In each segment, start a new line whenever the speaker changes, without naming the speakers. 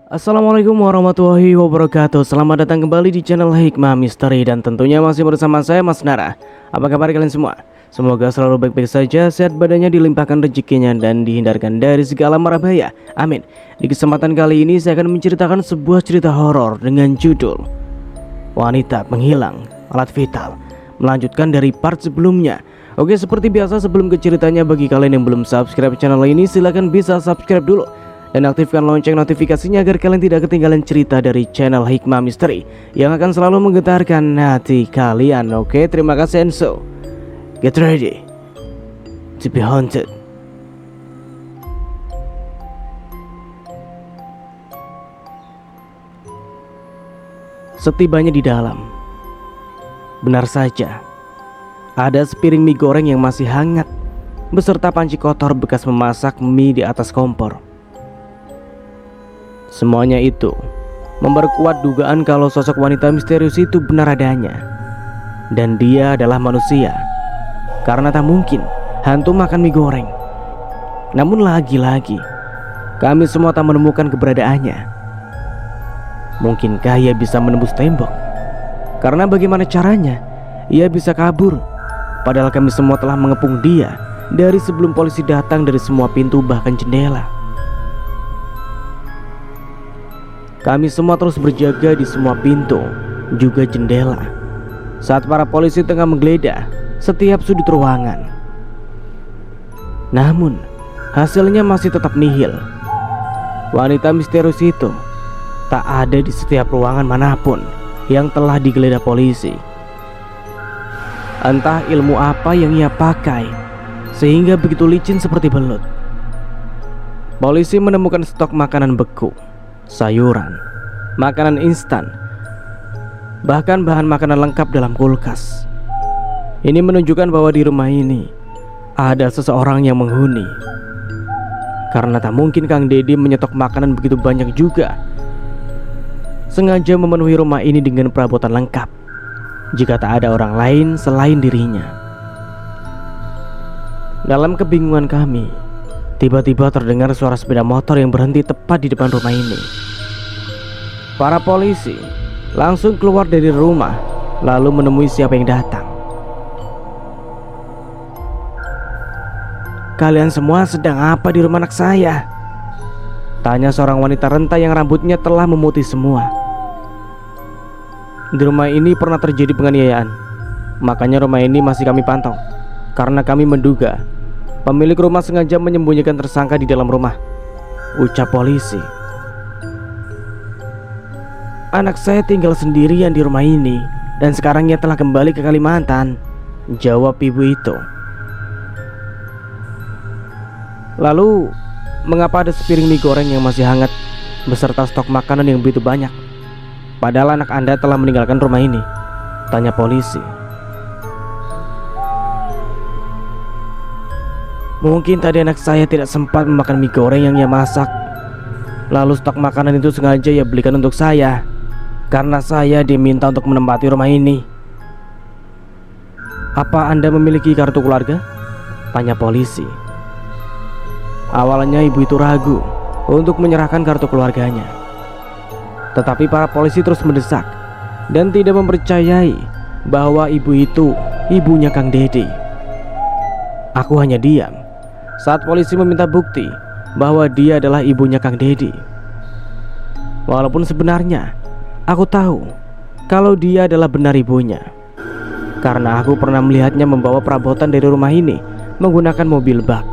Assalamualaikum warahmatullahi wabarakatuh. Selamat datang kembali di channel Hikmah Misteri. Dan tentunya masih bersama saya Mas Nara. Apa kabar kalian semua? Semoga selalu baik-baik saja, sehat badannya, dilimpahkan rezekinya, dan dihindarkan dari segala mara bahaya. Amin. Di kesempatan kali ini saya akan menceritakan sebuah cerita horor dengan judul Wanita Penghilang Alat Vital, melanjutkan dari part sebelumnya. Oke, seperti biasa sebelum ke ceritanya, bagi kalian yang belum subscribe channel ini, silahkan bisa subscribe dulu dan aktifkan lonceng notifikasinya agar kalian tidak ketinggalan cerita dari channel Hikmah Misteri yang akan selalu menggetarkan hati kalian. Oke, terima kasih, and so get ready to be haunted. Setibanya di dalam, benar saja ada sepiring mie goreng yang masih hangat beserta panci kotor bekas memasak mie di atas kompor. Semuanya itu memperkuat dugaan kalau sosok wanita misterius itu benar adanya, dan dia adalah manusia. Karena tak mungkin hantu makan mie goreng. Namun lagi-lagi kami semua tak menemukan keberadaannya. Mungkinkah ia bisa menembus tembok? Karena bagaimana caranya ia bisa kabur, padahal kami semua telah mengepung dia dari sebelum polisi datang dari semua pintu bahkan jendela. Kami semua terus berjaga di semua pintu, juga jendela, saat para polisi tengah menggeledah setiap sudut ruangan. Namun, hasilnya masih tetap nihil. Wanita misterius itu tak ada di setiap ruangan manapun yang telah digeledah polisi. Entah ilmu apa yang ia pakai sehingga begitu licin seperti belut. Polisi menemukan stok makanan beku, sayuran, makanan instan, bahkan bahan makanan lengkap dalam kulkas. Ini menunjukkan bahwa di rumah ini ada seseorang yang menghuni. Karena tak mungkin Kang Deddy menyetok makanan begitu banyak juga, sengaja memenuhi rumah ini dengan perabotan lengkap jika tak ada orang lain selain dirinya. Dalam kebingungan kami, tiba-tiba terdengar suara sepeda motor yang berhenti tepat di depan rumah ini. Para polisi langsung keluar dari rumah lalu menemui siapa yang datang. "Kalian semua sedang apa di rumah anak saya?" tanya seorang wanita renta yang rambutnya telah memutih semua. "Di rumah ini pernah terjadi penganiayaan, makanya rumah ini masih kami pantau. Karena kami menduga pemilik rumah sengaja menyembunyikan tersangka di dalam rumah," ucap polisi. "Anak saya tinggal sendirian di rumah ini dan sekarang ia telah kembali ke Kalimantan," jawab ibu itu. "Lalu, mengapa ada sepiring mie goreng yang masih hangat beserta stok makanan yang begitu banyak, padahal anak Anda telah meninggalkan rumah ini?" tanya polisi. "Mungkin tadi anak saya tidak sempat memakan mie goreng yang ia masak. Lalu stok makanan itu sengaja ia belikan untuk saya, karena saya diminta untuk menempati rumah ini." "Apa Anda memiliki kartu keluarga?" tanya polisi. Awalnya ibu itu ragu untuk menyerahkan kartu keluarganya, tetapi para polisi terus mendesak dan tidak mempercayai bahwa ibu itu ibunya Kang Deddy. Aku hanya diam saat polisi meminta bukti bahwa dia adalah ibunya Kang Deddy. Walaupun sebenarnya aku tahu kalau dia adalah benar ibunya, karena aku pernah melihatnya membawa perabotan dari rumah ini menggunakan mobil bak.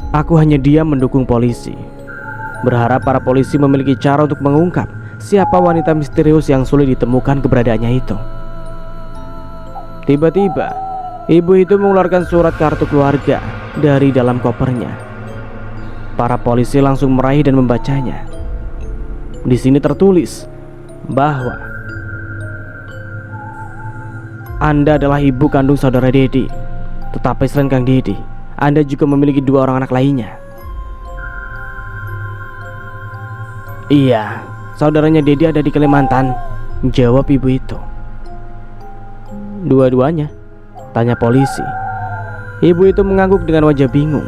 Aku hanya diam mendukung polisi, berharap para polisi memiliki cara untuk mengungkap siapa wanita misterius yang sulit ditemukan keberadaannya itu. Tiba-tiba, ibu itu mengeluarkan surat kartu keluarga dari dalam kopernya. Para polisi langsung meraih dan membacanya. Di sini tertulis bahwa Anda adalah ibu kandung saudara Deddy, tetapi selain Kang Deddy, Anda juga memiliki 2 orang anak lainnya. "Iya, saudaranya Deddy ada di Kalimantan," jawab ibu itu. "Dua-duanya?" tanya polisi. Ibu itu mengangguk dengan wajah bingung.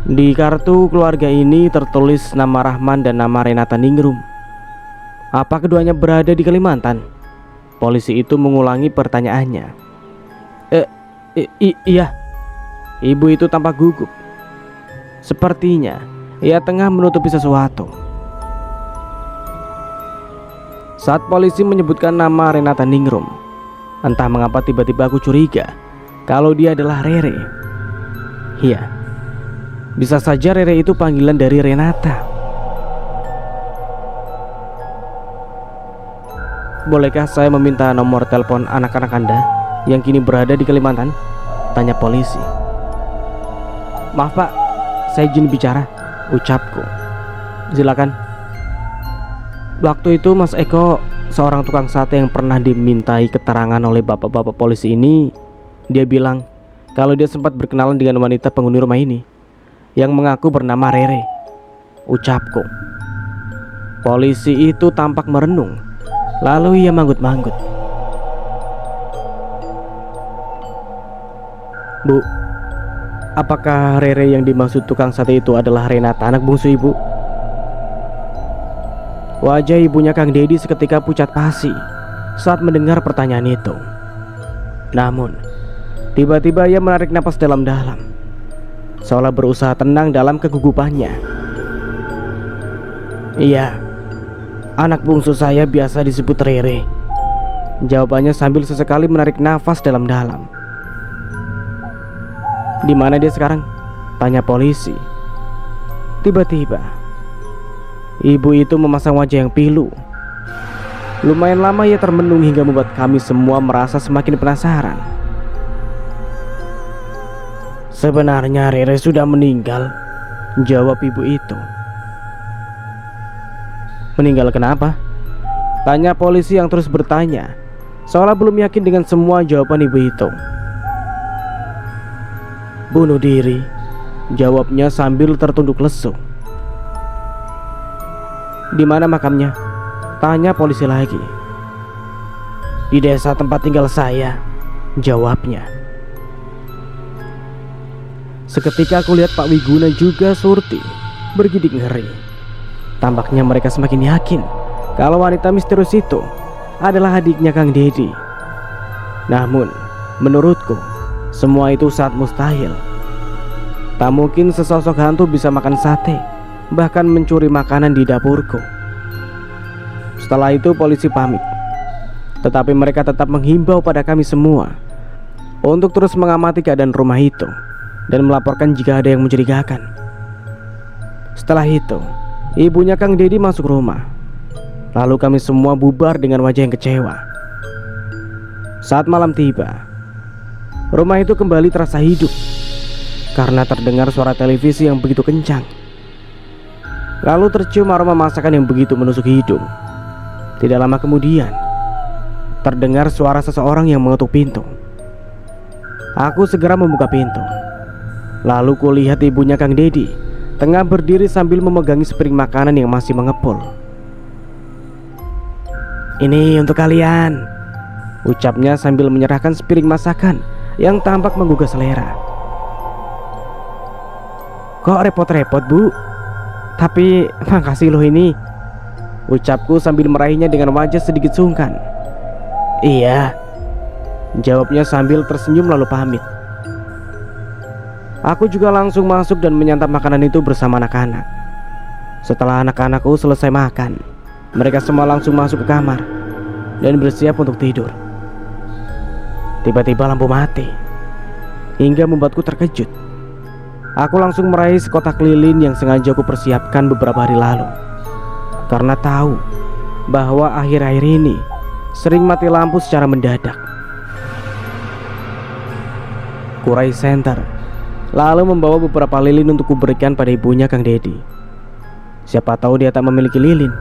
Di kartu keluarga ini tertulis nama Rahman dan nama Renata Ningrum. Apa keduanya berada di Kalimantan? Polisi itu mengulangi pertanyaannya. Iya. Ibu itu tampak gugup. Sepertinya ia tengah menutupi sesuatu. Saat polisi menyebutkan nama Renata Ningrum, entah mengapa tiba-tiba aku curiga kalau dia adalah Rere. Iya, bisa saja Rere itu panggilan dari Renata. Bolehkah saya meminta nomor telepon anak-anak Anda yang kini berada di Kalimantan? Tanya polisi. Maaf Pak, saya izin bicara, ucapku. Silakan. Waktu itu Mas Eko, seorang tukang sate yang pernah dimintai keterangan oleh bapak-bapak polisi ini, dia bilang kalau dia sempat berkenalan dengan wanita penghuni rumah ini yang mengaku bernama Rere, ucapku. Polisi itu tampak merenung, lalu ia manggut-manggut. Bu, apakah Rere yang dimaksud tukang sate itu adalah Renata, anak bungsu ibu? Wajah ibunya Kang Dedi seketika pucat pasi saat mendengar pertanyaan itu. Namun, tiba-tiba ia menarik napas dalam-dalam, seolah berusaha tenang dalam kegugupannya. Iya, anak bungsu saya biasa disebut Rere, jawabannya sambil sesekali menarik nafas dalam-dalam. Di mana dia sekarang? Tanya polisi. Tiba-tiba ibu itu memasang wajah yang pilu. Lumayan lama ia termenung hingga membuat kami semua merasa semakin penasaran. Sebenarnya Rere sudah meninggal, jawab ibu itu. Meninggal kenapa? Tanya polisi yang terus bertanya, seolah belum yakin dengan semua jawaban ibu itu. Bunuh diri, jawabnya sambil tertunduk lesu. Di mana makamnya? Tanya polisi lagi. Di desa tempat tinggal saya, jawabnya. Seketika aku lihat Pak Wiguna juga Surti bergidik ngeri. Tampaknya mereka semakin yakin kalau wanita misterius itu adalah adiknya Kang Dedi. Namun, menurutku semua itu sangat mustahil. Tak mungkin sesosok hantu bisa makan sate, bahkan mencuri makanan di dapurku. Setelah itu polisi pamit, tetapi mereka tetap menghimbau pada kami semua untuk terus mengamati keadaan rumah itu dan melaporkan jika ada yang mencurigakan. Setelah itu, ibunya Kang Dedi masuk rumah. Lalu kami semua bubar dengan wajah yang kecewa. Saat malam tiba, rumah itu kembali terasa hidup karena terdengar suara televisi yang begitu kencang. Lalu tercium aroma masakan yang begitu menusuk hidung. Tidak lama kemudian, terdengar suara seseorang yang mengetuk pintu. Aku segera membuka pintu. Lalu kulihat ibunya Kang Dedi tengah berdiri sambil memegangi sepiring makanan yang masih mengepul. Ini untuk kalian, ucapnya sambil menyerahkan sepiring masakan yang tampak menggugah selera. Kok repot-repot bu? Tapi makasih loh ini, ucapku sambil meraihnya dengan wajah sedikit sungkan. Iya, jawabnya sambil tersenyum lalu pamit. Aku juga langsung masuk dan menyantap makanan itu bersama anak-anak. Setelah anak-anakku selesai makan, mereka semua langsung masuk ke kamar dan bersiap untuk tidur. Tiba-tiba lampu mati, hingga membuatku terkejut. Aku langsung meraih sekotak lilin yang sengaja aku persiapkan beberapa hari lalu, karena tahu bahwa akhir-akhir ini sering mati lampu secara mendadak. Kurai senter, lalu membawa beberapa lilin untuk kuberikan pada ibunya Kang Dedi. Siapa tahu dia tak memiliki lilin.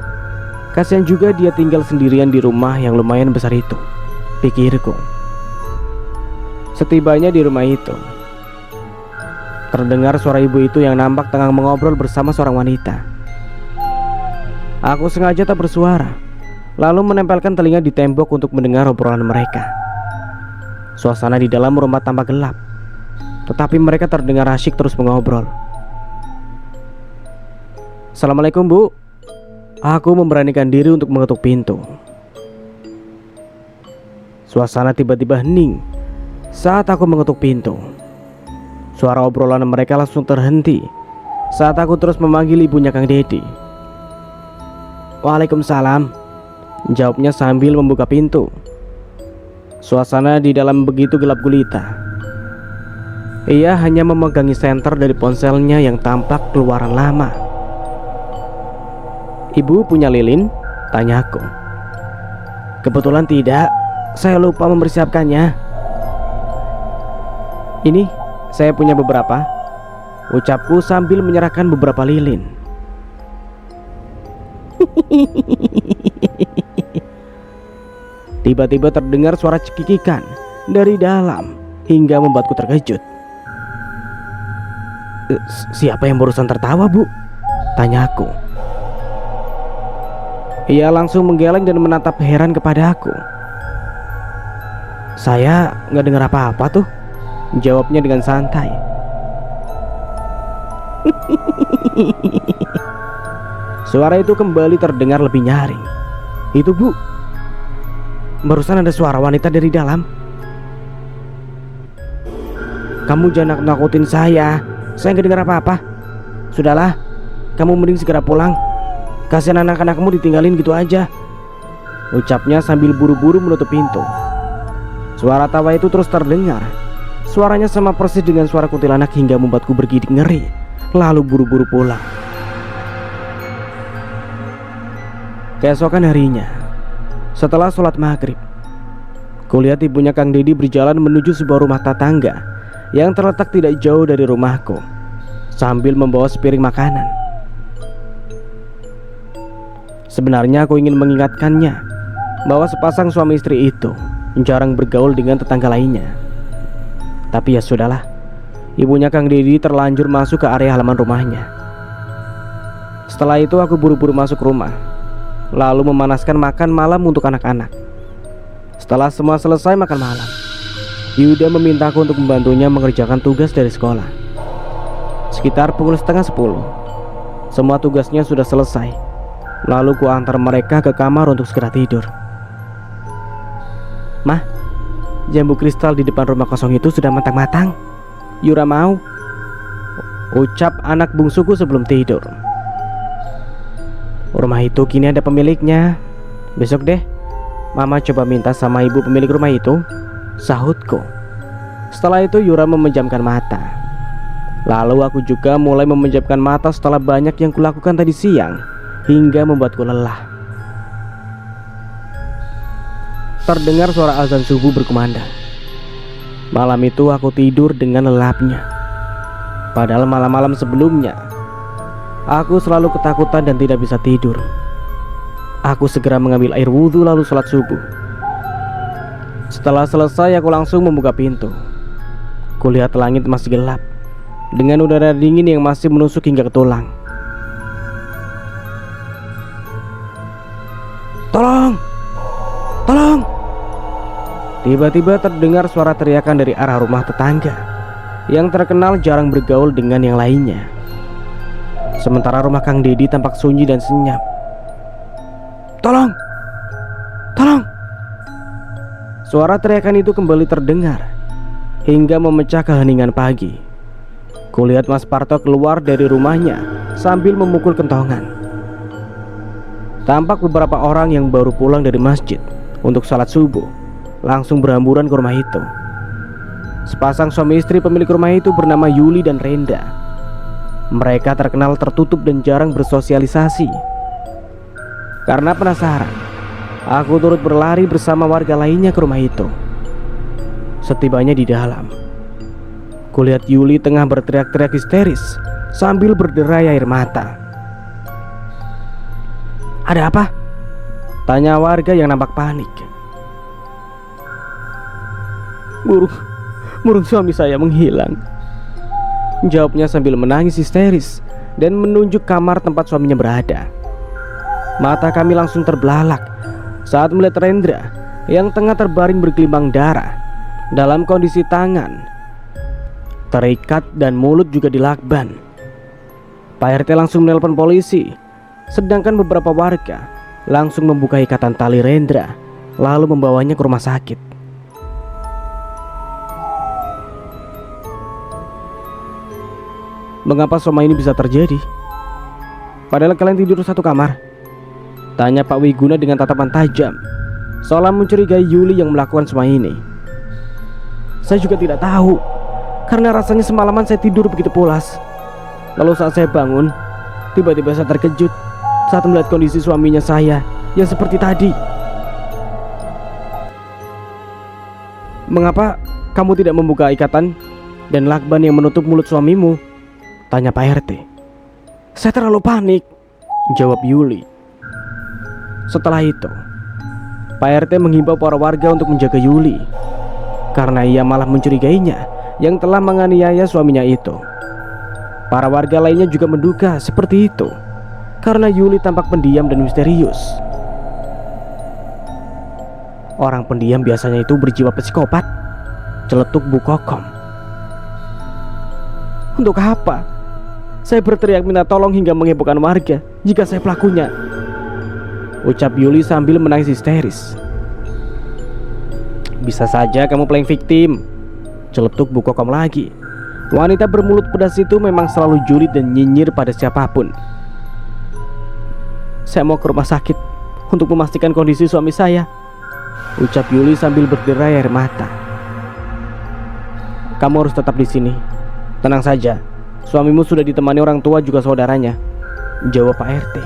Kasihan juga dia tinggal sendirian di rumah yang lumayan besar itu, pikirku. Setibanya di rumah itu, terdengar suara ibu itu yang nampak tengah mengobrol bersama seorang wanita. Aku sengaja tak bersuara, lalu menempelkan telinga di tembok untuk mendengar obrolan mereka. Suasana di dalam rumah tampak gelap, tetapi mereka terdengar asyik terus mengobrol. Assalamualaikum, Bu. Aku memberanikan diri untuk mengetuk pintu. Suasana tiba-tiba hening saat aku mengetuk pintu. Suara obrolan mereka langsung terhenti saat aku terus memanggil ibunya Kang Dedi. Waalaikumsalam, jawabnya sambil membuka pintu. Suasana di dalam begitu gelap gulita. Ia hanya memegangi senter dari ponselnya yang tampak keluaran lama. Ibu punya lilin? Tanyaku. Kebetulan tidak, saya lupa mempersiapkannya. Ini, saya punya beberapa, ucapku sambil menyerahkan beberapa lilin. Tiba-tiba terdengar suara cekikikan dari dalam hingga membuatku terkejut. Siapa yang barusan tertawa, Bu? Tanyaku. Ia langsung menggeleng dan menatap heran kepada aku. Saya nggak dengar apa-apa tuh, jawabnya dengan santai. Suara itu kembali terdengar lebih nyaring. Itu, Bu, barusan ada suara wanita dari dalam. Kamu jangan nakutin saya nggak dengar apa-apa. Sudahlah, kamu mending segera pulang. Kasihan anak-anakmu ditinggalin gitu aja, ucapnya sambil buru-buru menutup pintu. Suara tawa itu terus terdengar. Suaranya sama persis dengan suara kuntilanak hingga membuatku bergidik ngeri, lalu buru-buru pulang. Keesokan harinya, setelah sholat maghrib, kulihat ibunya Kang Dedi berjalan menuju sebuah rumah tetangga yang terletak tidak jauh dari rumahku, sambil membawa sepiring makanan. Sebenarnya aku ingin mengingatkannya bahwa sepasang suami istri itu jarang bergaul dengan tetangga lainnya. Tapi ya sudahlah, ibunya Kang Dedi terlanjur masuk ke area halaman rumahnya. Setelah itu aku buru-buru masuk rumah, lalu memanaskan makan malam untuk anak-anak. Setelah semua selesai makan malam, Yuda memintaku untuk membantunya mengerjakan tugas dari sekolah. Sekitar pukul 9:30, semua tugasnya sudah selesai. Lalu ku antar mereka ke kamar untuk segera tidur. Mah, jambu kristal di depan rumah kosong itu sudah matang-matang. Yura mau, ucap anak bungsuku sebelum tidur. Rumah itu kini ada pemiliknya. Besok deh, Mama coba minta sama ibu pemilik rumah itu, sahutku. Setelah itu Yura memejamkan mata. Lalu aku juga mulai memejamkan mata setelah banyak yang kulakukan tadi siang, hingga membuatku lelah. Terdengar suara azan subuh berkumandang. Malam itu aku tidur dengan lelapnya. Padahal malam-malam sebelumnya aku selalu ketakutan dan tidak bisa tidur. Aku segera mengambil air wudhu lalu sholat subuh. Setelah selesai aku langsung membuka pintu. Kulihat langit masih gelap, dengan udara dingin yang masih menusuk hingga ke tulang. Tolong! Tolong! Tiba-tiba terdengar suara teriakan dari arah rumah tetangga yang terkenal jarang bergaul dengan yang lainnya. Sementara rumah Kang Dedi tampak sunyi dan senyap. Tolong! Tolong! Suara teriakan itu kembali terdengar hingga memecah keheningan pagi. Kulihat Mas Parto keluar dari rumahnya sambil memukul kentongan. Tampak beberapa orang yang baru pulang dari masjid untuk salat subuh langsung berhamburan ke rumah itu. Sepasang suami istri pemilik rumah itu bernama Yuli dan Renda. Mereka terkenal tertutup dan jarang bersosialisasi. Karena penasaran, aku turut berlari bersama warga lainnya ke rumah itu. Setibanya di dalam, kulihat Yuli tengah berteriak-teriak histeris sambil berderai air mata. Ada apa? Tanya warga yang nampak panik. Burung suami saya menghilang, jawabnya sambil menangis histeris dan menunjuk kamar tempat suaminya berada. Mata kami langsung terbelalak saat melihat Rendra yang tengah terbaring bergelimang darah dalam kondisi tangan terikat dan mulut juga dilakban. Pak RT langsung menelpon polisi, sedangkan beberapa warga langsung membuka ikatan tali Rendra, lalu membawanya ke rumah sakit. Mengapa semua ini bisa terjadi? Padahal kalian tidur satu kamar, tanya Pak Wiguna dengan tatapan tajam, seolah mencurigai Yuli yang melakukan semua ini. Saya juga tidak tahu, karena rasanya semalaman saya tidur begitu pulas. Lalu saat saya bangun, tiba-tiba saya terkejut saat melihat kondisi suaminya saya yang seperti tadi. Mengapa kamu tidak membuka ikatan dan lakban yang menutup mulut suamimu? Tanya Pak RT. Saya terlalu panik, jawab Yuli. Setelah itu, Pak RT menghimbau para warga untuk menjaga Yuli, karena ia malah mencurigainya yang telah menganiaya suaminya itu. Para warga lainnya juga menduga seperti itu, karena Yuli tampak pendiam dan misterius. Orang pendiam biasanya itu berjiwa psikopat, celetuk Bu Kokom. Untuk apa? Saya berteriak minta tolong hingga menghebohkan warga jika saya pelakunya, ucap Yuli sambil menangis histeris. Bisa saja kamu playing victim, celetuk Bu Kokom lagi. Wanita bermulut pedas itu memang selalu julid dan nyinyir pada siapapun. Saya mau ke rumah sakit untuk memastikan kondisi suami saya, ucap Yuli sambil berderai air mata. Kamu harus tetap di sini. Tenang saja, suamimu sudah ditemani orang tua juga saudaranya, jawab Pak RT.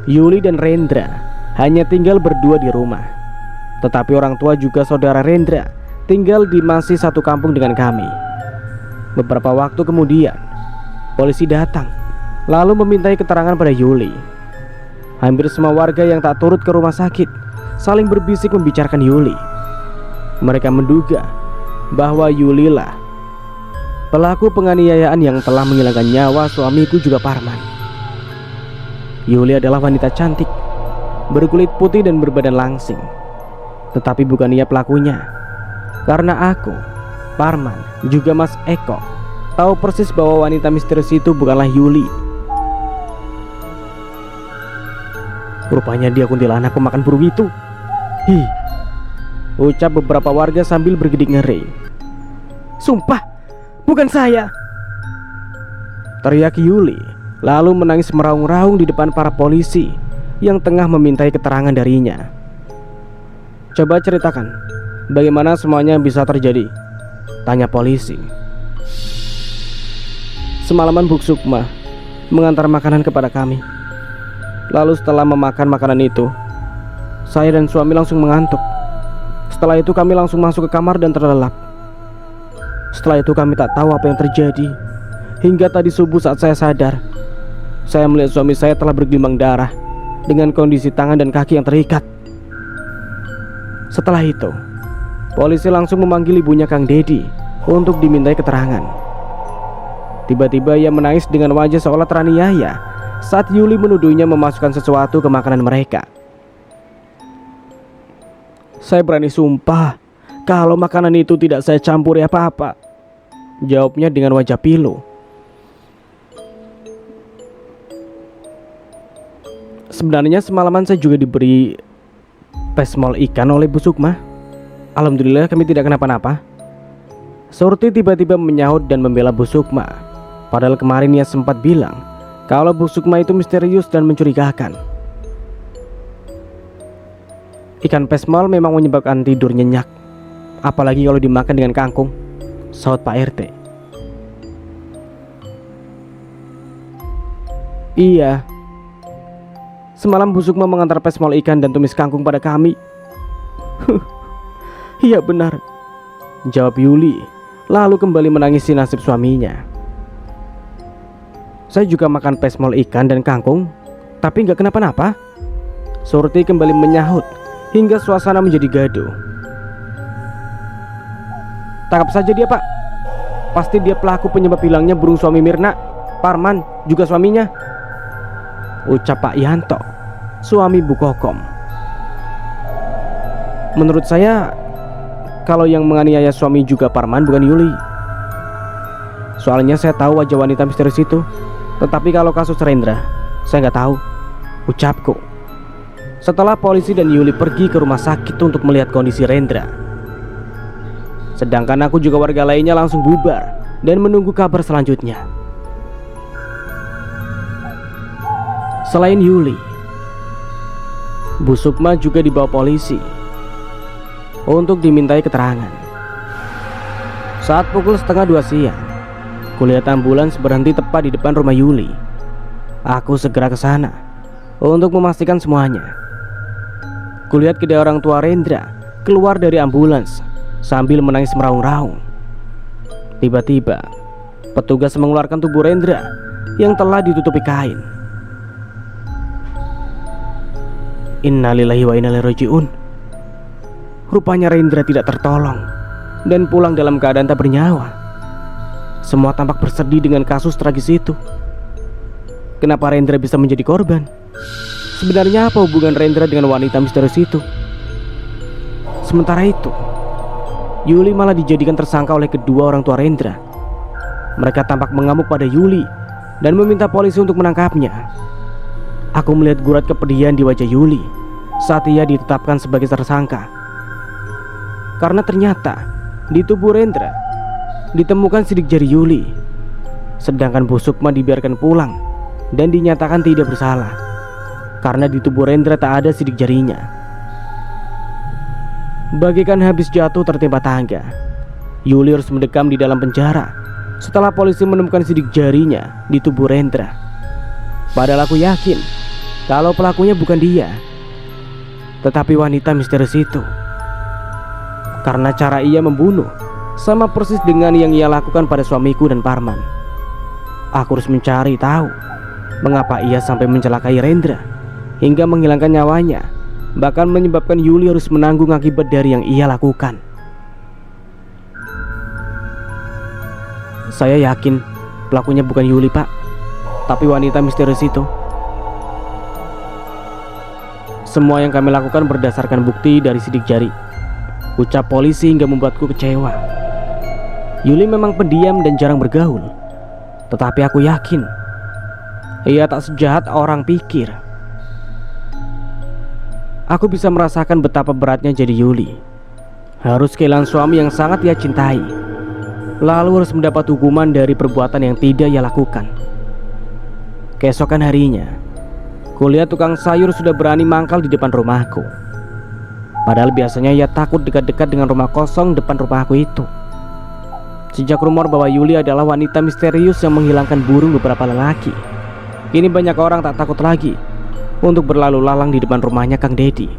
Yuli dan Rendra hanya tinggal berdua di rumah, tetapi orang tua juga saudara Rendra tinggal di masih satu kampung dengan kami. Beberapa waktu kemudian, polisi datang lalu memintai keterangan pada Yuli. Hampir semua warga yang tak turut ke rumah sakit saling berbisik membicarakan Yuli. Mereka menduga bahwa Yuli lah pelaku penganiayaan yang telah menghilangkan nyawa suamiku juga Parman. Yuli adalah wanita cantik, berkulit putih dan berbadan langsing. Tetapi bukan ia pelakunya, karena aku, Parman, juga Mas Eko tahu persis bahwa wanita misterius itu bukanlah Yuli. Rupanya dia kuntilanak pemakan burung itu. Hi, ucap beberapa warga sambil bergidik ngeri. Sumpah, bukan saya, teriak Yuli, lalu menangis meraung-raung di depan para polisi yang tengah memintai keterangan darinya. Coba ceritakan, bagaimana semuanya bisa terjadi, tanya polisi. Semalaman Bu Sukma mengantar makanan kepada kami. Lalu setelah memakan makanan itu, saya dan suami langsung mengantuk. Setelah itu kami langsung masuk ke kamar dan terlelap. Setelah itu kami tak tahu apa yang terjadi, hingga tadi subuh saat saya sadar, saya melihat suami saya telah bergelimang darah dengan kondisi tangan dan kaki yang terikat. Setelah itu, polisi langsung memanggil ibunya Kang Dedi untuk dimintai keterangan. Tiba-tiba ia menangis dengan wajah seolah teraniaya saat Yuli menuduhnya memasukkan sesuatu ke makanan mereka. Saya berani sumpah kalau makanan itu tidak saya campuri apa-apa, jawabnya dengan wajah pilu. Sebenarnya semalaman saya juga diberi pesmol ikan oleh Bu Sukma. Alhamdulillah kami tidak kenapa-napa. Surti tiba-tiba menyahut dan membela Bu Sukma, padahal kemarin ia sempat bilang kalau Bu Sukma itu misterius dan mencurigakan. Ikan pesmol memang menyebabkan tidur nyenyak, apalagi kalau dimakan dengan kangkung, sahut Pak RT. Iya, semalam Bu Sukma mengantar pesmol ikan dan tumis kangkung pada kami. Iya benar, jawab Yuli, lalu kembali menangisi nasib suaminya. Saya juga makan pesmol ikan dan kangkung, tapi nggak kenapa-napa. Surti kembali menyahut hingga suasana menjadi gaduh. Tangkap saja dia, Pak. Pasti dia pelaku penyebab hilangnya burung suami Mirna, Parman, juga suaminya, ucap Pak Yanto, suami Bu Kokom. Menurut saya, kalau yang menganiaya suami juga Parman bukan Yuli. Soalnya saya tahu wajah wanita misterius itu. Tetapi kalau kasus Rendra, saya nggak tahu, ucapku. Setelah polisi dan Yuli pergi ke rumah sakit untuk melihat kondisi Rendra, sedangkan aku juga warga lainnya langsung bubar dan menunggu kabar selanjutnya. Selain Yuli, Bu Sukma juga dibawa polisi untuk dimintai keterangan. Saat pukul 1:30 siang, kulihat ambulans berhenti tepat di depan rumah Yuli. Aku segera ke sana untuk memastikan semuanya. Kulihat kedua orang tua Rendra keluar dari ambulans sambil menangis meraung-raung. Tiba-tiba, petugas mengeluarkan tubuh Rendra yang telah ditutupi kain. Innalillahi wa inna ilaihi raji'un. Rupanya Rendra tidak tertolong dan pulang dalam keadaan tak bernyawa. Semua tampak bersedih dengan kasus tragis itu. Kenapa Rendra bisa menjadi korban? Sebenarnya apa hubungan Rendra dengan wanita misterius itu? Sementara itu, Yuli malah dijadikan tersangka oleh kedua orang tua Rendra. Mereka tampak mengamuk pada Yuli dan meminta polisi untuk menangkapnya. Aku melihat gurat kepedihan di wajah Yuli saat ia ditetapkan sebagai tersangka. Karena ternyata di tubuh Rendra ditemukan sidik jari Yuli, sedangkan Bu Sukma dibiarkan pulang dan dinyatakan tidak bersalah karena di tubuh Rendra tak ada sidik jarinya. Bagaikan habis jatuh tertimpa tangga, Yuli harus mendekam di dalam penjara setelah polisi menemukan sidik jarinya di tubuh Rendra. Padahal aku yakin kalau pelakunya bukan dia, tetapi wanita misterius itu. Karena cara ia membunuh sama persis dengan yang ia lakukan pada suamiku dan Parman. Aku harus mencari tahu mengapa ia sampai mencelakai Rendra hingga menghilangkan nyawanya, bahkan menyebabkan Yuli harus menanggung akibat dari yang ia lakukan. Saya yakin pelakunya bukan Yuli, Pak, tapi wanita misterius itu. Semua yang kami lakukan berdasarkan bukti dari sidik jari, ucap polisi hingga membuatku kecewa. Yuli memang pendiam dan jarang bergaul, tetapi aku yakin ia tak sejahat orang pikir. Aku bisa merasakan betapa beratnya jadi Yuli. Harus kehilangan suami yang sangat ia cintai, lalu harus mendapat hukuman dari perbuatan yang tidak ia lakukan. Keesokan harinya, kulihat tukang sayur sudah berani mangkal di depan rumahku. Padahal biasanya ia takut dekat-dekat dengan rumah kosong depan rumahku itu. Sejak rumor bahwa Yuli adalah wanita misterius yang menghilangkan burung beberapa lelaki, kini banyak orang tak takut lagi untuk berlalu lalang di depan rumahnya Kang Dedi.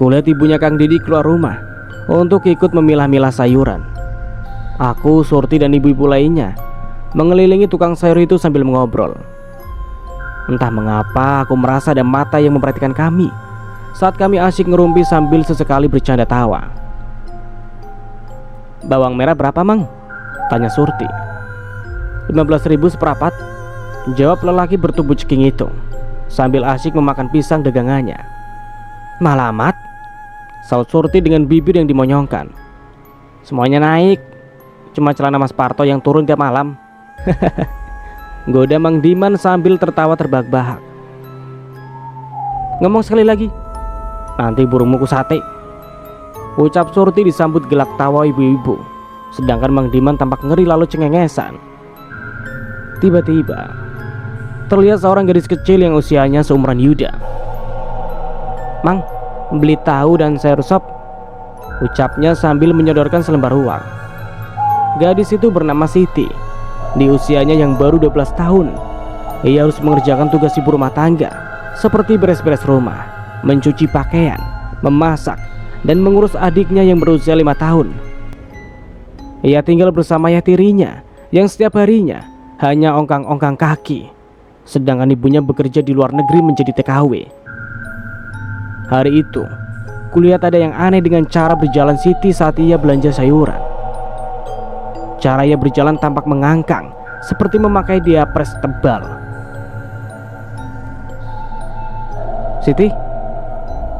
Kulihat ibunya Kang Dedi keluar rumah untuk ikut memilah-milah sayuran. Aku, Surti dan ibu-ibu lainnya mengelilingi tukang sayur itu sambil mengobrol. Entah mengapa aku merasa ada mata yang memperhatikan kami saat kami asyik ngerumpi sambil sesekali bercanda tawa. "Bawang merah berapa, Mang?" tanya Surti. 15.000 seperapat, jawab lelaki bertubuh ceking itu sambil asyik memakan pisang dagangannya. "Malamat," saut Surti dengan bibir yang dimonyongkan. "Semuanya naik, cuma celana Mas Parto yang turun tiap malam." Goda Mang Diman sambil tertawa terbahak-bahak. "Ngomong sekali lagi, nanti burungmu ku sate," ucap Surti disambut gelak tawa ibu-ibu. Sedangkan Mang Diman tampak ngeri lalu cengengesan. Tiba-tiba terlihat seorang gadis kecil yang usianya seumuran Yuda. "Mang, beli tahu dan sayur sop," ucapnya sambil menyodorkan selembar uang. Gadis itu bernama Siti. Di usianya yang baru 12 tahun, ia harus mengerjakan tugas ibu rumah tangga seperti beres-beres rumah, mencuci pakaian, memasak, dan mengurus adiknya yang berusia 5 tahun. Ia tinggal bersama ayah tirinya yang setiap harinya hanya ongkang-ongkang kaki, sedangkan ibunya bekerja di luar negeri menjadi TKW. Hari itu, kulihat ada yang aneh dengan cara berjalan Siti saat ia belanja sayuran. Cara ia berjalan tampak mengangkang, seperti memakai diapres tebal. "Siti,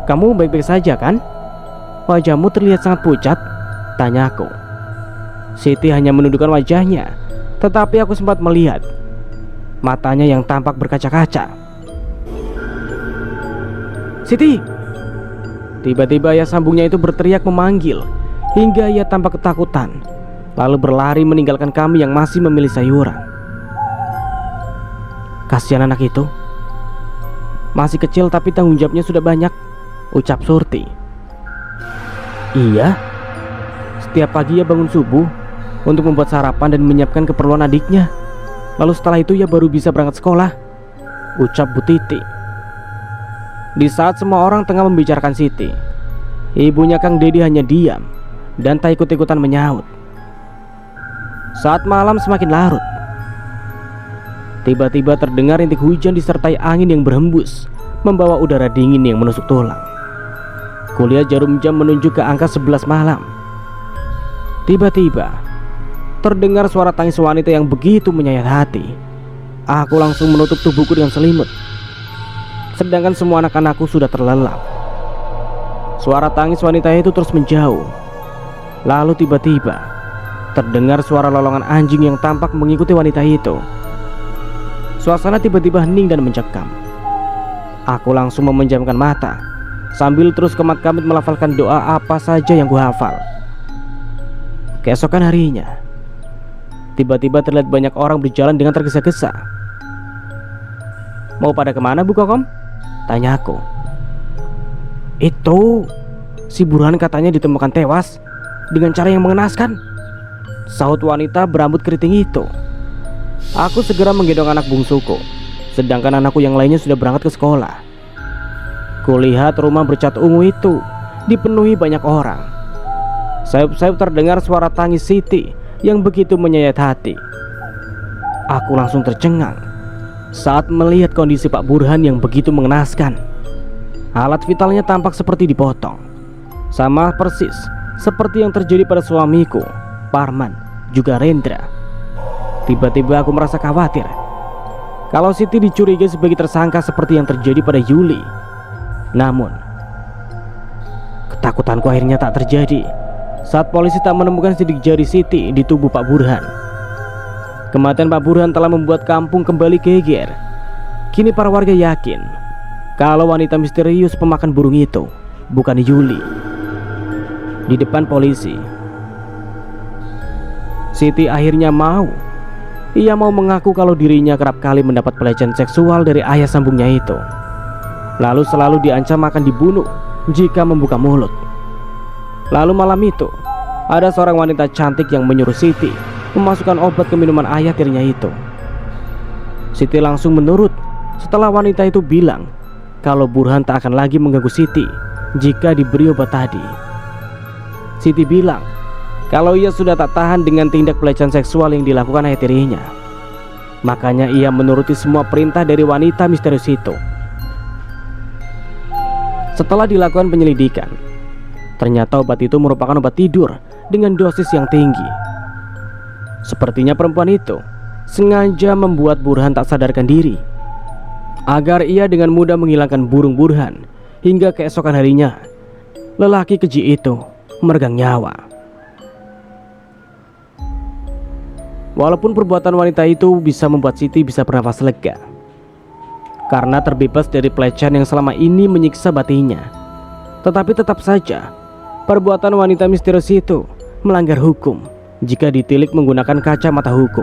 kamu baik-baik saja kan? Wajahmu terlihat sangat pucat," tanyaku. Siti hanya menundukkan wajahnya, tetapi aku sempat melihat matanya yang tampak berkaca-kaca. "Siti!" Tiba-tiba ayah sambungnya itu berteriak memanggil hingga ia tampak ketakutan, lalu berlari meninggalkan kami yang masih memilih sayuran. "Kasihan anak itu, masih kecil tapi tanggung jawabnya sudah banyak," ucap Surti. "Iya, setiap pagi ia bangun subuh untuk membuat sarapan dan menyiapkan keperluan adiknya. Lalu setelah itu ia baru bisa berangkat sekolah," ucap Bu Titi. Di saat semua orang tengah membicarakan Siti, ibunya Kang Dedi hanya diam dan tak ikut-ikutan menyaut. Saat malam semakin larut, tiba-tiba terdengar rintik hujan disertai angin yang berhembus, membawa udara dingin yang menusuk tulang. Kulihat jarum jam menunjuk ke angka 11 malam. Tiba-tiba terdengar suara tangis wanita yang begitu menyayat hati. Aku langsung menutup tubuhku dengan selimut, sedangkan semua anak-anakku sudah terlelap. Suara tangis wanita itu terus menjauh. Lalu tiba-tiba terdengar suara lolongan anjing yang tampak mengikuti wanita itu. Suasana tiba-tiba hening dan mencekam. Aku langsung memejamkan mata sambil terus kemat-kamit melafalkan doa apa saja yang kuhafal. Keesokan harinya, tiba-tiba terlihat banyak orang berjalan dengan tergesa-gesa. "Mau pada kemana, Bu Kokom?" tanyaku. "Itu si Burhan katanya ditemukan tewas dengan cara yang mengenaskan," sahut wanita berambut keriting itu. Aku segera menggendong anak bungsuku, sedangkan anakku yang lainnya sudah berangkat ke sekolah. Kulihat rumah bercat ungu itu dipenuhi banyak orang. Sayup-sayup terdengar suara tangis Siti yang begitu menyayat hati. Aku langsung tercengang saat melihat kondisi Pak Burhan yang begitu mengenaskan. Alat vitalnya tampak seperti dipotong, sama persis seperti yang terjadi pada suamiku, Parman, juga Rendra. Tiba-tiba aku merasa khawatir kalau Siti dicurigai sebagai tersangka seperti yang terjadi pada Yuli. Namun ketakutanku akhirnya tak terjadi saat polisi tak menemukan sidik jari Siti di tubuh Pak Burhan. Kematian Pak Burhan telah membuat kampung kembali geger. Kini para warga yakin kalau wanita misterius pemakan burung itu bukan Yuli. Di depan polisi, Siti akhirnya ia mau mengaku kalau dirinya kerap kali mendapat pelecehan seksual dari ayah sambungnya itu. Lalu selalu diancam akan dibunuh jika membuka mulut. Lalu malam itu, ada seorang wanita cantik yang menyuruh Siti memasukkan obat ke minuman ayah tirinya itu. Siti langsung menurut setelah wanita itu bilang kalau Burhan tak akan lagi mengganggu Siti jika diberi obat tadi. Siti bilang kalau ia sudah tak tahan dengan tindak pelecehan seksual yang dilakukan ayah tirinya. Makanya ia menuruti semua perintah dari wanita misterius itu. Setelah dilakukan penyelidikan, ternyata obat itu merupakan obat tidur dengan dosis yang tinggi. Sepertinya perempuan itu sengaja membuat Burhan tak sadarkan diri agar ia dengan mudah menghilangkan burung Burhan. Hingga keesokan harinya, lelaki keji itu meregang nyawa. Walaupun perbuatan wanita itu bisa membuat Siti bisa bernafas lega karena terbebas dari pelecehan yang selama ini menyiksa batinnya, tetapi tetap saja perbuatan wanita misterius itu melanggar hukum jika ditilik menggunakan kacamata hukum.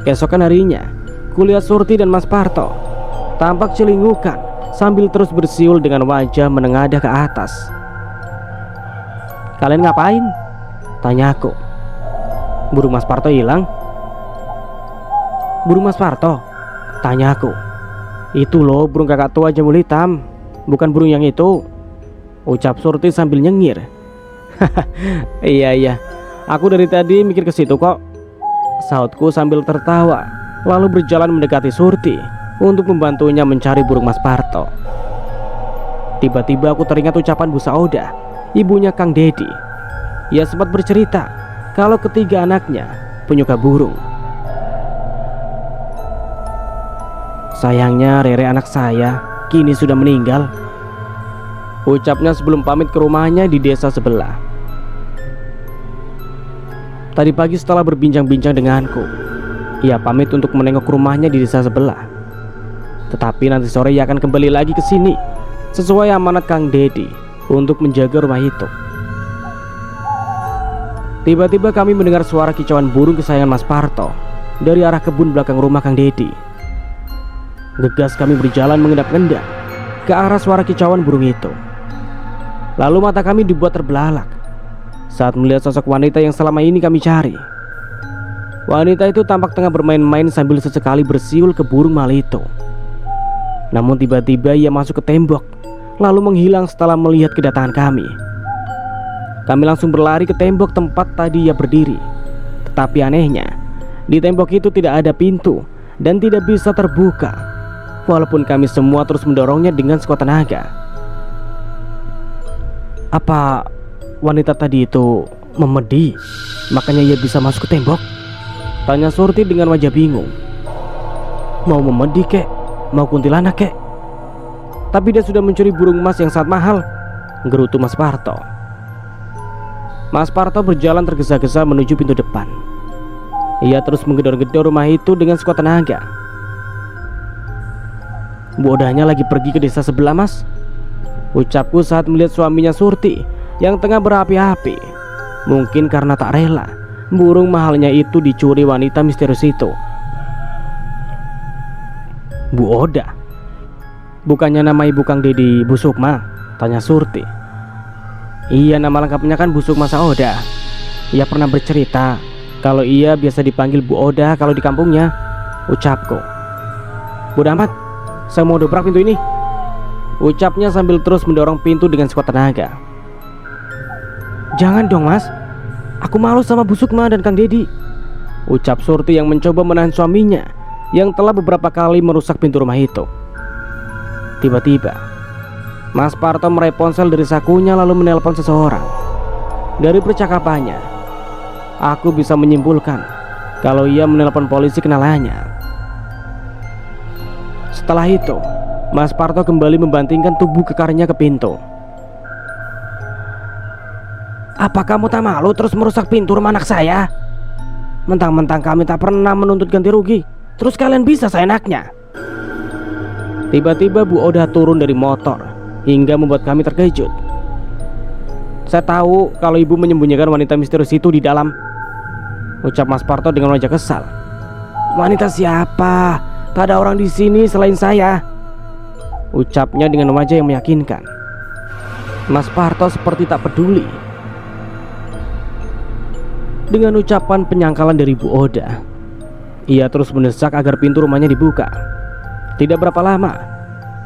Keesokan harinya, kulihat Surti dan Mas Parto tampak celingukan sambil terus bersiul dengan wajah menengadah ke atas. "Kalian ngapain?" tanyaku. "Burung Mas Parto hilang." "Burung Mas Parto?" tanyaku. "Itu loh burung kakak tua jamur hitam, bukan burung yang itu," ucap Surti sambil nyengir. Iya, aku dari tadi mikir ke situ kok," sahutku sambil tertawa, lalu berjalan mendekati Surti untuk membantunya mencari burung Mas Parto. Tiba-tiba aku teringat ucapan Bu Saudah, ibunya Kang Dedi. Ia sempat bercerita kalau ketiga anaknya penyuka burung. "Sayangnya Rere anak saya kini sudah meninggal," ucapnya sebelum pamit ke rumahnya di desa sebelah. Tadi pagi setelah berbincang-bincang denganku, ia pamit untuk menengok rumahnya di desa sebelah. Tetapi nanti sore ia akan kembali lagi ke sini sesuai amanat Kang Dedi untuk menjaga rumah itu. Tiba-tiba kami mendengar suara kicauan burung kesayangan Mas Parto dari arah kebun belakang rumah Kang Dedi. Gegas kami berjalan mengendap-endap ke arah suara kicauan burung itu. Lalu mata kami dibuat terbelalak saat melihat sosok wanita yang selama ini kami cari. Wanita itu tampak tengah bermain-main sambil sesekali bersiul ke burung mahal itu. Namun tiba-tiba ia masuk ke tembok, lalu menghilang setelah melihat kedatangan kami. Kami langsung berlari ke tembok tempat tadi ia berdiri. Tetapi anehnya, di tembok itu tidak ada pintu dan tidak bisa terbuka, walaupun kami semua terus mendorongnya dengan sekuat tenaga. Apa wanita tadi itu memedi, makanya ia bisa masuk ke tembok? Tanya Surti dengan wajah bingung. Mau memedi kek, mau kuntilanak kek, tapi dia sudah mencuri burung emas yang sangat mahal, gerutu Mas Parto. Mas Parto berjalan tergesa-gesa menuju pintu depan. Ia terus menggedor-gedor rumah itu dengan sekuat tenaga. Bu Odahnya lagi pergi ke desa sebelah, Mas, ucapku saat melihat suaminya Surti yang tengah berapi-api. Mungkin karena tak rela burung mahalnya itu dicuri wanita misterius itu. Bu Odah? Bukannya nama ibu Kang Dedi Bu Sukma? Tanya Surti. Iya, nama lengkapnya kan Bu Sukma Saoda. Ia pernah bercerita kalau ia biasa dipanggil Bu Odah kalau di kampungnya, ucapku. Bodoh amat, saya mau dobrak pintu ini, ucapnya sambil terus mendorong pintu dengan sekuat tenaga. Jangan dong, Mas, aku malu sama Bu Sukma dan Kang Dedi, ucap Surti yang mencoba menahan suaminya yang telah beberapa kali merusak pintu rumah itu. Tiba-tiba Mas Parto meraih ponsel dari sakunya lalu menelpon seseorang. Dari percakapannya, aku bisa menyimpulkan kalau ia menelpon polisi kenalannya. Setelah itu, Mas Parto kembali membantingkan tubuh kekarnya ke pintu. Apa kamu tak malu terus merusak pintu rumah anak saya? Mentang-mentang kami tak pernah menuntut ganti rugi, terus kalian bisa seenaknya. Tiba-tiba Bu Odah turun dari motor hingga membuat kami terkejut. Saya tahu kalau ibu menyembunyikan wanita misterius itu di dalam, ucap Mas Parto dengan wajah kesal. Wanita siapa? Tak ada orang di sini selain saya, ucapnya dengan wajah yang meyakinkan. Mas Parto seperti tak peduli dengan ucapan penyangkalan dari Bu Odah. Ia terus mendesak agar pintu rumahnya dibuka. Tidak berapa lama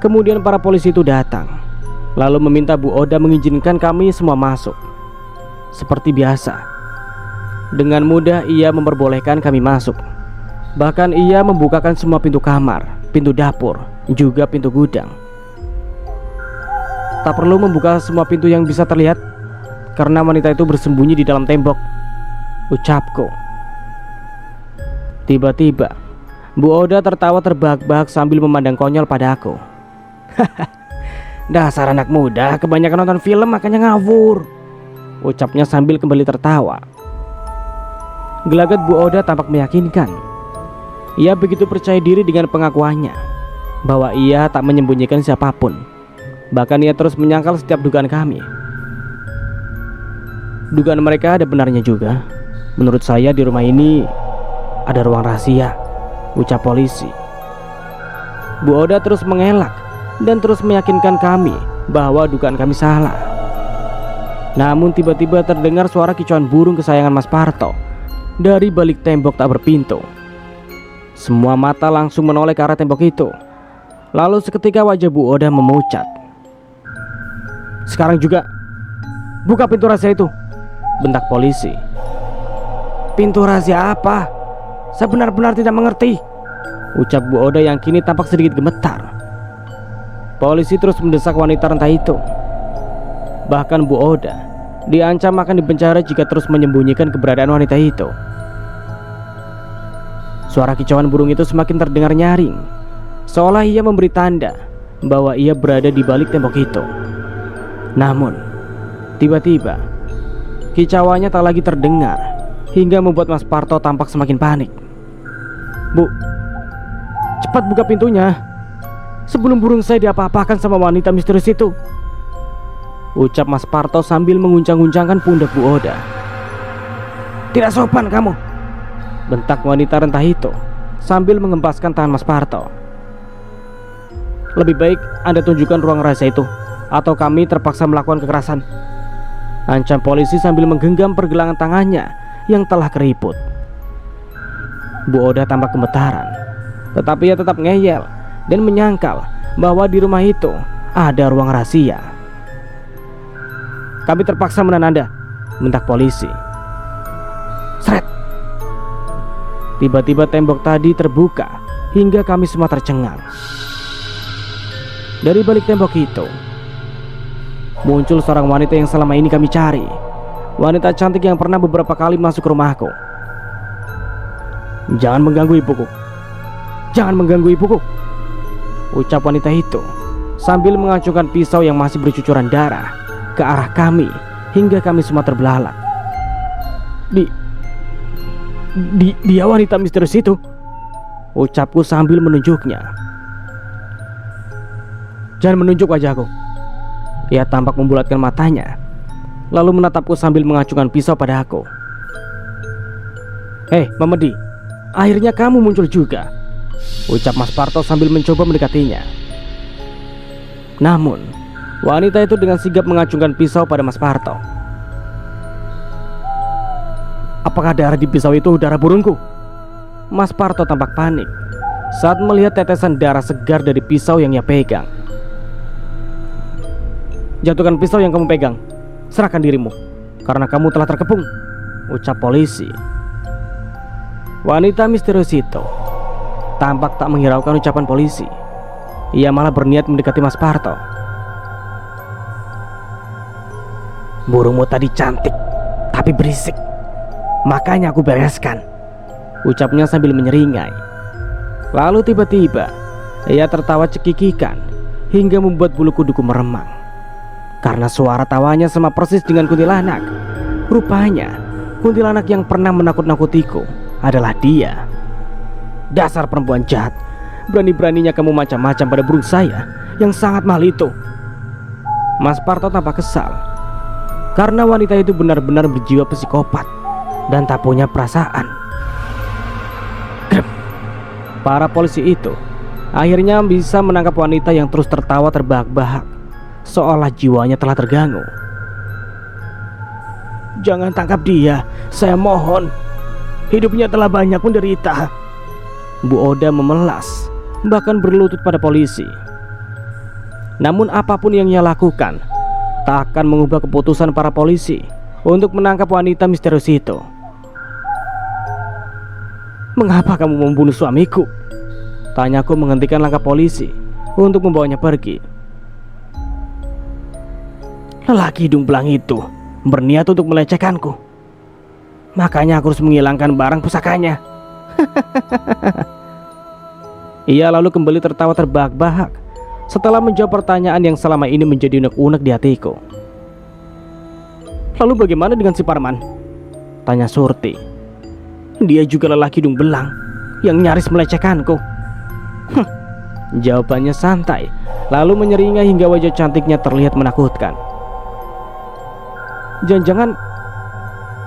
kemudian para polisi itu datang, lalu meminta Bu Odah mengizinkan kami semua masuk. Seperti biasa, dengan mudah ia memperbolehkan kami masuk. Bahkan ia membukakan semua pintu kamar, pintu dapur, juga pintu gudang. Tak perlu membuka semua pintu yang bisa terlihat, karena wanita itu bersembunyi di dalam tembok, ucapku. Tiba-tiba Bu Odah tertawa terbahak-bahak sambil memandang konyol pada aku. Dasar anak muda, kebanyakan nonton film makanya ngawur, ucapnya sambil kembali tertawa. Gelagat Bu Odah tampak meyakinkan. Ia begitu percaya diri dengan pengakuannya bahwa ia tak menyembunyikan siapapun. Bahkan ia terus menyangkal setiap dugaan kami. Dugaan mereka ada benarnya juga. Menurut saya di rumah ini ada ruang rahasia, ucap polisi. Bu Odah terus mengelak dan terus meyakinkan kami bahwa dugaan kami salah. Namun tiba-tiba terdengar suara kicauan burung kesayangan Mas Parto dari balik tembok tak berpintu. Semua mata langsung menoleh ke arah tembok itu. Lalu seketika wajah Bu Odah memucat. Sekarang juga buka pintu rahasia itu, bentak polisi. Pintu rahasia apa? Saya benar-benar tidak mengerti, ucap Bu Odah yang kini tampak sedikit gemetar. Polisi terus mendesak wanita renta itu. Bahkan Bu Odah diancam akan dipenjara jika terus menyembunyikan keberadaan wanita itu. Suara kicauan burung itu semakin terdengar nyaring, seolah ia memberi tanda bahwa ia berada di balik tembok itu. Namun tiba-tiba kicauannya tak lagi terdengar hingga membuat Mas Parto tampak semakin panik. "Bu, cepat buka pintunya sebelum burung saya diapa-apakan sama wanita misterius itu," ucap Mas Parto sambil menguncang-uncangkan pundak Bu Oda. "Tidak sopan kamu," bentak wanita rentah itu sambil mengempaskan tangan Mas Parto. "Lebih baik Anda tunjukkan ruang rahasia itu, atau kami terpaksa melakukan kekerasan," ancam polisi sambil menggenggam pergelangan tangannya yang telah keriput. Bu Oda tampak gemetaran, tetapi ia tetap ngeyel dan menyangkal bahwa di rumah itu ada ruang rahasia. "Kami terpaksa menahan Anda," bentak polisi. Sret! Tiba-tiba tembok tadi terbuka hingga kami semua tercengang. Dari balik tembok itu muncul seorang wanita yang selama ini kami cari. Wanita cantik yang pernah beberapa kali masuk ke rumahku. "Jangan mengganggu ibuku, jangan mengganggu ibuku," ucap wanita itu sambil mengacungkan pisau yang masih bercucuran darah ke arah kami hingga kami semua terbelalak. Dia wanita misterius itu," ucapku sambil menunjuknya. "Jangan menunjuk wajahku." Ia tampak membulatkan matanya, lalu menatapku sambil mengacungkan pisau pada aku. "Hei, Mamedi, akhirnya kamu muncul juga," ucap Mas Parto sambil mencoba mendekatinya. Namun wanita itu dengan sigap mengacungkan pisau pada Mas Parto. "Apakah darah di pisau itu darah burungku?" Mas Parto tampak panik saat melihat tetesan darah segar dari pisau yang ia pegang. "Jatuhkan pisau yang kamu pegang, serahkan dirimu, karena kamu telah terkepung," ucap polisi. Wanita misterius itu tampak tak menghiraukan ucapan polisi. Ia malah berniat mendekati Mas Parto. "Burungmu tadi cantik, tapi berisik, makanya aku bereskan," ucapnya sambil menyeringai. Lalu tiba-tiba ia tertawa cekikikan hingga membuat bulu kuduku meremang. Karena suara tawanya sama persis dengan kuntilanak. Rupanya kuntilanak yang pernah menakut-nakutiku adalah dia. "Dasar perempuan jahat, berani-beraninya kamu macam-macam pada burung saya yang sangat mahal itu." Mas Parto tampak kesal karena wanita itu benar-benar berjiwa psikopat dan tak punya perasaan. Para polisi itu akhirnya bisa menangkap wanita yang terus tertawa terbahak-bahak, seolah jiwanya telah terganggu. "Jangan tangkap dia, saya mohon. Hidupnya telah banyak menderita." Bu Oda memelas, bahkan berlutut pada polisi. Namun apapun yang ia lakukan tak akan mengubah keputusan para polisi untuk menangkap wanita misterius itu. "Mengapa kamu membunuh suamiku?" tanyaku menghentikan langkah polisi untuk membawanya pergi. "Lelaki hidung belang itu berniat untuk melecehkanku, makanya aku harus menghilangkan barang pusakanya." Ia lalu kembali tertawa terbahak-bahak setelah menjawab pertanyaan yang selama ini menjadi unek-unek di hatiku. "Lalu bagaimana dengan si Parman?" tanya Surti. "Dia juga lelaki hidung belang yang nyaris melecehkanku." Jawabannya santai, lalu menyeringai hingga wajah cantiknya terlihat menakutkan. "Jangan-jangan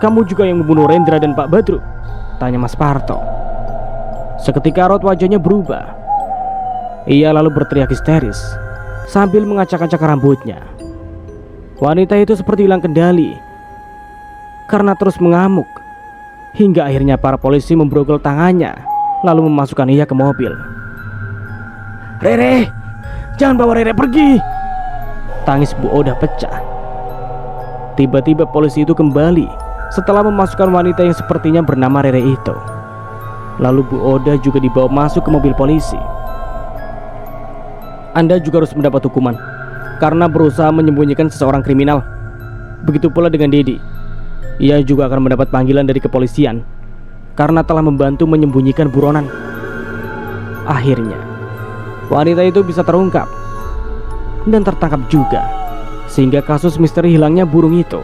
kamu juga yang membunuh Rendra dan Pak Badru?" tanya Mas Parto. Seketika raut wajahnya berubah. Ia lalu berteriak histeris sambil mengacak-acak rambutnya. Wanita itu seperti hilang kendali karena terus mengamuk, hingga akhirnya para polisi membrogol tangannya lalu memasukkan ia ke mobil. "Rere, jangan bawa Rere pergi!" tangis Bu Oda pecah. Tiba-tiba polisi itu kembali setelah memasukkan wanita yang sepertinya bernama Rere itu. Lalu Bu Oda juga dibawa masuk ke mobil polisi. "Anda juga harus mendapat hukuman karena berusaha menyembunyikan seseorang kriminal. Begitu pula dengan Dedi. Ia juga akan mendapat panggilan dari kepolisian karena telah membantu menyembunyikan buronan." Akhirnya wanita itu bisa terungkap dan tertangkap juga, sehingga kasus misteri hilangnya burung itu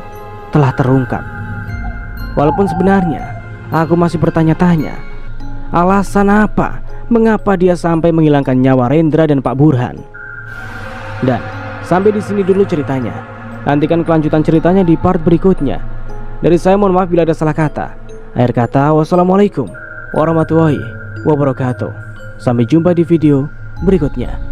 telah terungkap. Walaupun sebenarnya aku masih bertanya-tanya, alasan apa mengapa dia sampai menghilangkan nyawa Rendra dan Pak Burhan. Dan sampai di sini dulu ceritanya. Nantikan kelanjutan ceritanya di part berikutnya. Dari saya mohon maaf bila ada salah kata. Akhir kata, wassalamualaikum warahmatullahi wabarakatuh. Sampai jumpa di video berikutnya.